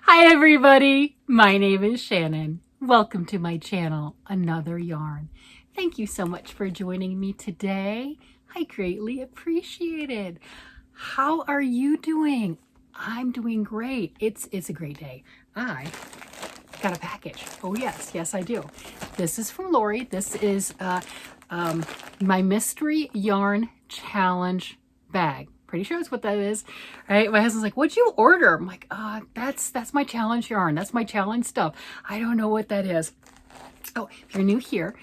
Hi everybody, my name is Shannon. Welcome to my channel, Another Yarn. Thank you so much for joining me today. I greatly appreciate it. How are you doing? I'm doing great. It's a great day. I got a package. Oh yes, I do. This is from Lori. This is my Mystery Yarn Challenge bag. Pretty sure that's what that is. All right, my husband's like, what'd you order? I'm like, that's my challenge yarn. That's my challenge stuff. I don't know what that is. Oh, if you're new here,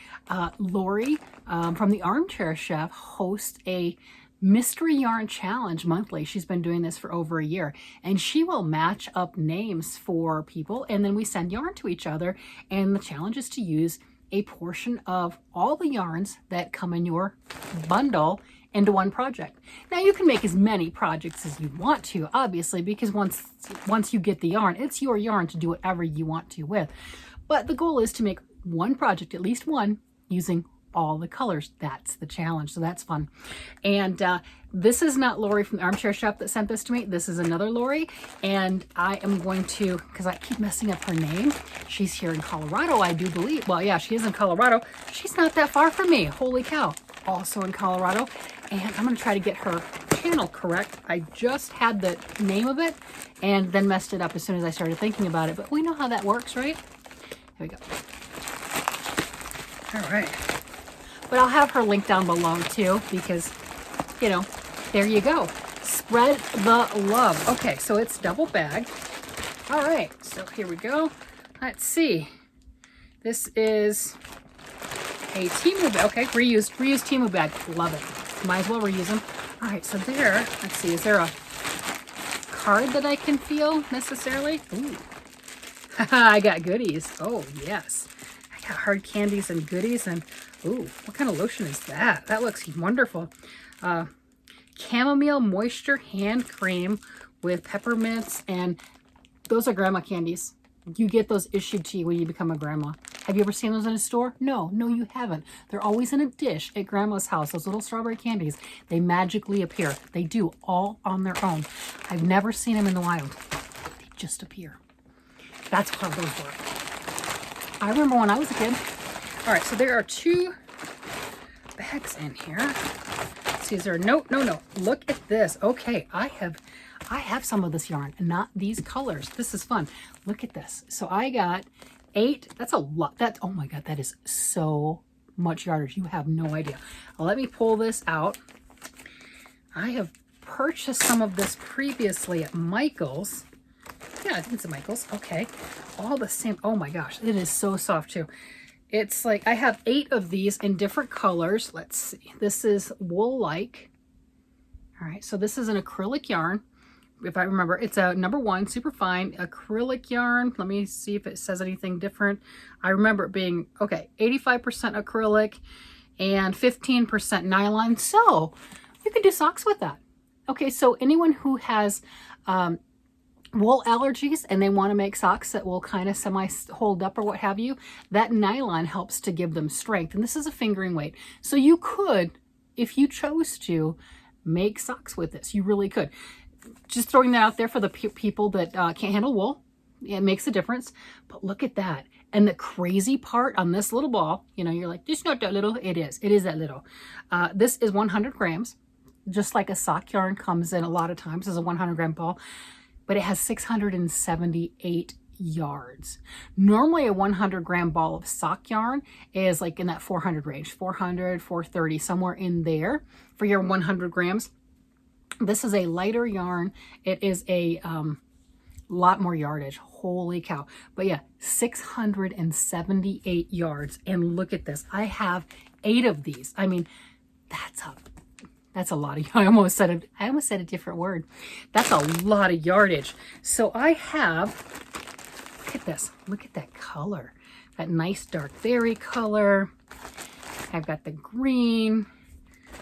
Lori from the Armchair Chef hosts a mystery yarn challenge monthly. She's been doing this for over a year, and she will match up names for people, and then we send yarn to each other, and the challenge is to use a portion of all the yarns that come in your bundle into one project. Now you can make as many projects as you want to, obviously, because once you get the yarn, it's your yarn to do whatever you want to with. But the goal is to make one project, at least one, using all the colors. That's the challenge, so that's fun. And this is not Lori from the Armchair Chef that sent this to me. This is another Lori, and I am going to, because I keep messing up her name. She's here in Colorado, I do believe. Well, yeah, she is in Colorado. She's not that far from me. Holy cow. Also in Colorado. And I'm going to try to get her channel correct. I just had the name of it and then messed it up as soon as I started thinking about it. But we know how that works, right? Here we go. All right. But I'll have her link down below too, because, you know, there you go. Spread the love. Okay, so it's double bagged. All right, so here we go. Let's see. This is a Temu bag. Okay, reused Temu bag. Love it. Might as well reuse them. All right, so there, let's see, is there a card that I can feel necessarily? Ooh. I got goodies. Oh, yes. I got hard candies and goodies, and ooh, what kind of lotion is that? That looks wonderful. Chamomile moisture hand cream with peppermints, and those are grandma candies. You get those issued to you when you become a grandma. Have you ever seen those in a store? No, you haven't. They're always in a dish at grandma's house. Those little strawberry candies, they magically appear. They do, all on their own. I've never seen them in the wild. They just appear. That's how those work. I remember when I was a kid. All right, so there are two bags in here. Let's see, is there a note? No. Look at this. Okay, I have some of this yarn, not these colors. This is fun. Look at this. So I got 8. That's a lot. Oh my God, that is so much yardage. You have no idea. Well, let me pull this out. I have purchased some of this previously at Michael's. Yeah, I think it's at Michael's. Okay. All the same. Oh my gosh, it is so soft too. It's like I have 8 of these in different colors. Let's see. This is Wool-like. All right, so this is an acrylic yarn. If I remember, it's a #1 super fine acrylic yarn. Let me see if it says anything different. I remember it being, okay, 85% acrylic and 15% nylon. So you could do socks with that. Okay, so anyone who has wool allergies and they want to make socks that will kind of semi hold up or what have you, that nylon helps to give them strength. And this is a fingering weight. So you could, if you chose to, make socks with this. You really could. Just throwing that out there for the people that can't handle wool. It makes a difference. But look at that. And the crazy part on this little ball, you know, you're like, it's not that little. It is. It is that little. This is 100 grams. Just like a sock yarn comes in a lot of times as a 100 gram ball. But it has 678 yards. Normally a 100 gram ball of sock yarn is like in that 400 range. 400, 430, somewhere in there for your 100 grams. This is a lighter yarn. It is a lot more yardage. Holy cow. But yeah, 678 yards. And look at this. I have 8 of these. I mean, that's a lot of, I almost said a different word. That's a lot of yardage. So I have, look at this. Look at that color. That nice dark berry color. I've got the green.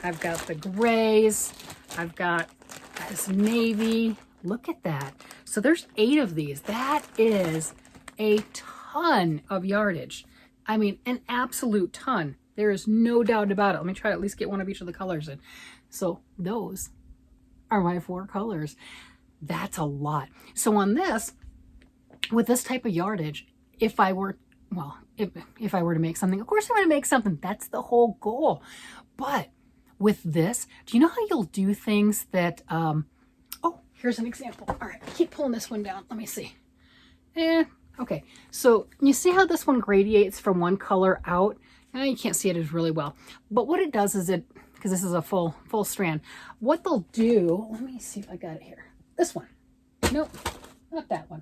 I've got the grays. I've got this navy. Look at that. So there's 8 of these. That is a ton of yardage. I mean, an absolute ton. There is no doubt about it. Let me try to at least get one of each of the colors in. So those are my 4 colors. That's a lot. So on this, with this type of yardage, if I were, well, if I were to make something, of course I'm going to make something. That's the whole goal. But with this, do you know how you'll do things that, oh, here's an example. All right, keep pulling this one down. Let me see. Okay, so you see how this one gradiates from one color out? You can't see it as really well. But what it does is because this is a full strand, what they'll do, let me see if I got it here. This one. Nope, not that one.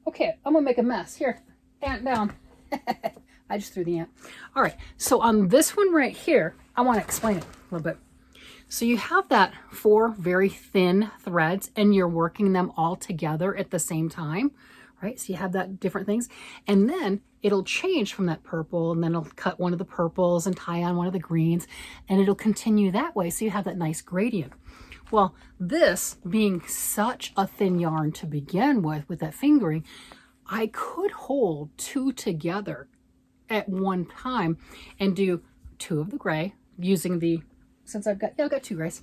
Okay, I'm gonna make a mess. Here, ant down. I just threw the ant. All right, so on this one right here, I want to explain it a little bit. So you have that 4 very thin threads and you're working them all together at the same time, right? So you have that different things. And then it'll change from that purple, and then it'll cut one of the purples and tie on one of the greens, and it'll continue that way. So you have that nice gradient. Well, this being such a thin yarn to begin with that fingering, I could hold 2 together at one time and do 2 of the gray using the, since I've got 2 grays.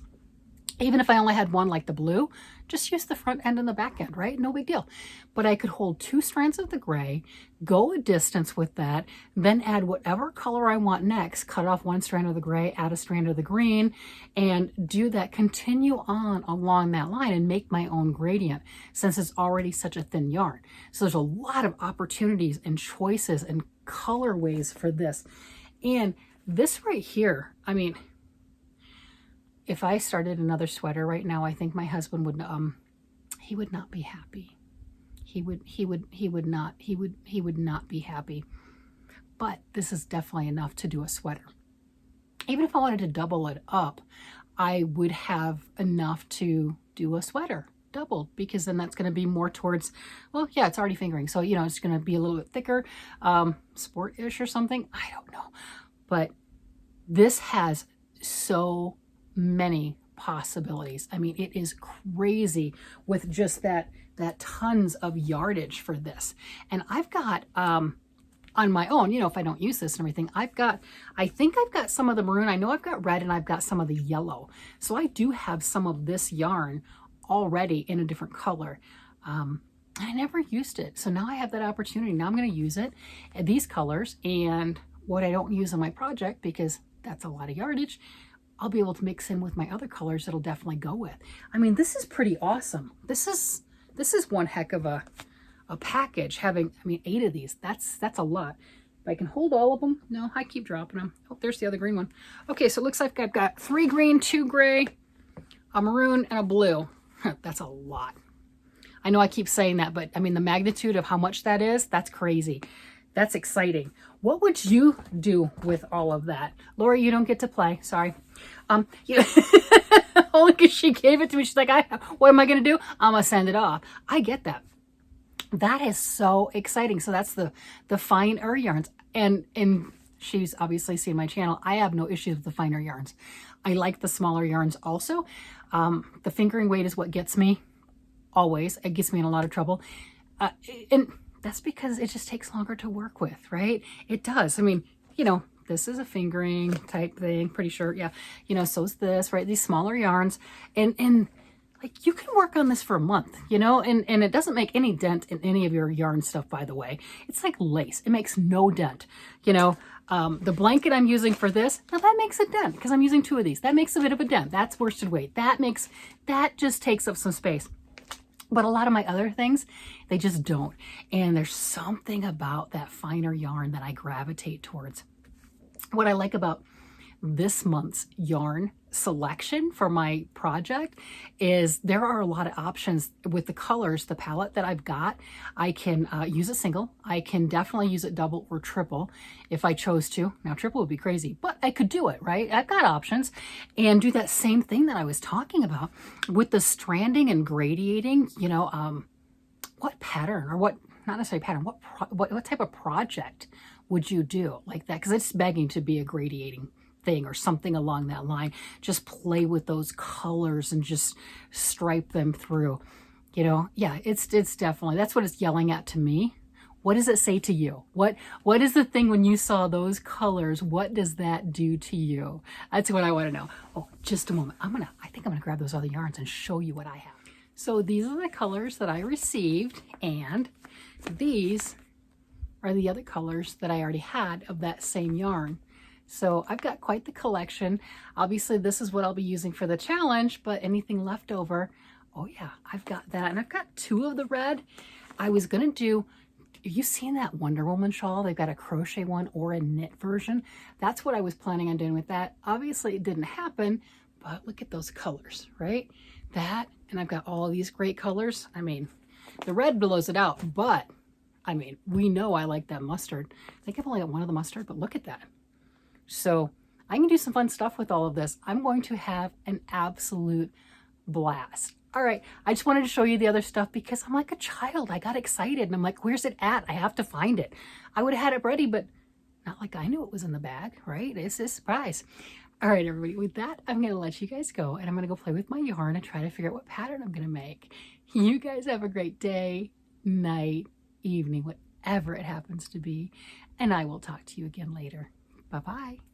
Even if I only had one like the blue, just use the front end and the back end, right? No big deal. But I could hold 2 strands of the gray, go a distance with that, then add whatever color I want next, cut off 1 strand of the gray, add a strand of the green, and do that, continue on along that line and make my own gradient since it's already such a thin yarn. So there's a lot of opportunities and choices and colorways for this. And this right here, I mean, if I started another sweater right now, I think my husband would he would not be happy. He would not be happy. But this is definitely enough to do a sweater. Even if I wanted to double it up, I would have enough to do a sweater doubled, because then that's going to be more towards, well, yeah, it's already fingering. So, you know, it's going to be a little bit thicker, sport-ish or something. I don't know. But this has so many possibilities. I mean, it is crazy with just that tons of yardage for this. And I've got, on my own, you know, if I don't use this and everything, I think I've got some of the maroon. I know I've got red and I've got some of the yellow. So I do have some of this yarn already in a different color. I never used it. So now I have that opportunity. Now I'm going to use it at these colors, and what I don't use in my project, because that's a lot of yardage, I'll be able to mix in with my other colors that'll definitely go with. I mean, this is pretty awesome. This is one heck of a package, having, I mean, 8 of these. That's a lot. If I can hold all of them. No, I keep dropping them. Oh, there's the other green one. Okay, so it looks like I've got 3 green, 2 gray, a maroon, and a blue. That's a lot. I know I keep saying that, but I mean, the magnitude of how much that is, that's crazy. That's exciting. What would you do with all of that? Lori, you don't get to play. Sorry. You, only because she gave it to me. She's like, what am I going to do? I'm going to send it off. I get that. That is so exciting. So that's the finer yarns. And she's obviously seen my channel. I have no issues with the finer yarns. I like the smaller yarns also. The fingering weight is what gets me always. It gets me in a lot of trouble. And that's because it just takes longer to work with, right? It does. I mean, you know, this is a fingering type thing, pretty sure. Yeah. You know, so is this, right? These smaller yarns. And like, you can work on this for a month, you know, and it doesn't make any dent in any of your yarn stuff, by the way. It's like lace. It makes no dent, you know. The blanket I'm using for this, now that makes a dent because I'm using 2 of these. That makes a bit of a dent. That's worsted weight. That just takes up some space. But a lot of my other things, they just don't. And there's something about that finer yarn that I gravitate towards. What I like about this month's yarn selection for my project is there are a lot of options with the colors, the palette that I've got. I can use it single. I can definitely use it double or triple if I chose to. Now triple would be crazy, but I could do it, right? I've got options, and do that same thing that I was talking about with the stranding and gradiating, you know, what pattern, or what, not necessarily pattern, what type of project would you do like that? Because it's begging to be a gradiating thing or something along that line. Just play with those colors and just stripe them through, you know. Yeah, it's definitely, that's what it's yelling at to me. What does it say to you? What is the thing when you saw those colors? What does that do to you? That's what I want to know. Oh, just a moment. I think I'm gonna grab those other yarns and show you what I have. So these are the colors that I received, and These are the other colors that I already had of that same yarn. So I've got quite the collection. Obviously this is what I'll be using for the challenge, but anything left over, oh yeah, I've got that. And I've got 2 of the red. I was gonna do, have you seen that Wonder Woman shawl? They've got a crochet one or a knit version. That's what I was planning on doing with that. Obviously it didn't happen, but look at those colors, right? That, and I've got all these great colors. I mean, the red blows it out, but I mean, we know I like that mustard. I think I've only got one of the mustard, but look at that. So I can do some fun stuff with all of this. I'm going to have an absolute blast. All right, I just wanted to show you the other stuff because I'm like a child. I got excited and I'm like, where's it at? I have to find it. I would have had it ready, but not like I knew it was in the bag, right? It's a surprise. All right, everybody, with that, I'm going to let you guys go and I'm going to go play with my yarn and try to figure out what pattern I'm going to make. You guys have a great day, night, evening, whatever it happens to be, and I will talk to you again later. Bye-bye.